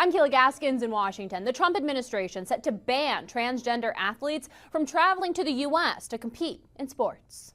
I'm Kayla Gaskins in Washington. The Trump administration set to ban transgender athletes from traveling to the U.S. to compete in sports.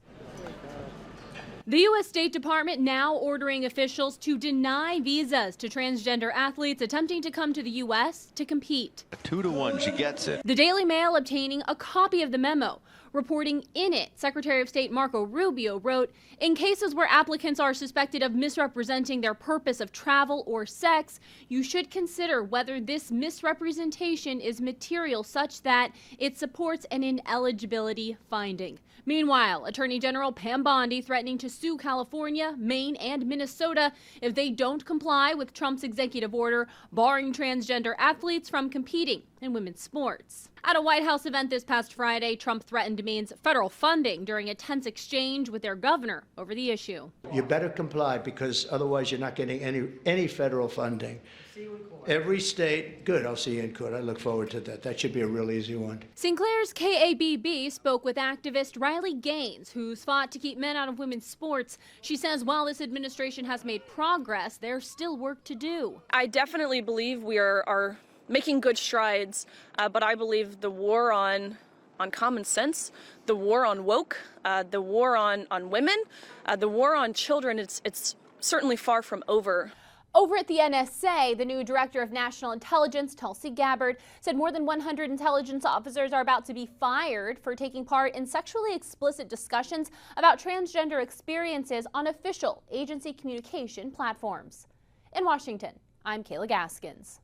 The U.S. State Department now ordering officials to deny visas to transgender athletes attempting to come to the U.S. to compete. 2-1, she gets it. The Daily Mail obtaining a copy of the memo. Reporting in it, Secretary of State Marco Rubio wrote, in cases where applicants are suspected of misrepresenting their purpose of travel or sex, you should consider whether this misrepresentation is material such that it supports an ineligibility finding. Meanwhile, Attorney General Pam Bondi threatening to sue California, Maine, and Minnesota if they don't comply with Trump's executive order barring transgender athletes from competing in women's sports. At a White House event this past Friday, Trump threatened Maine's federal funding during a tense exchange with their governor over the issue. You better comply because otherwise you're not getting any federal funding. See you in court. Every state, good, I'll see you in court. I look forward to that. That should be a real easy one. Sinclair's KATV spoke with activist Riley Gaines, who's fought to keep men out of women's sports. She says while this administration has made progress, there's still work to do. I definitely believe we are making good strides, but I believe the war on common sense, the war on woke, the war on women, the war on children, it's certainly far from over. Over at the NSA, the new director of national intelligence, Tulsi Gabbard, said more than 100 intelligence officers are about to be fired for taking part in sexually explicit discussions about transgender experiences on official agency communication platforms. In Washington, I'm Kayla Gaskins.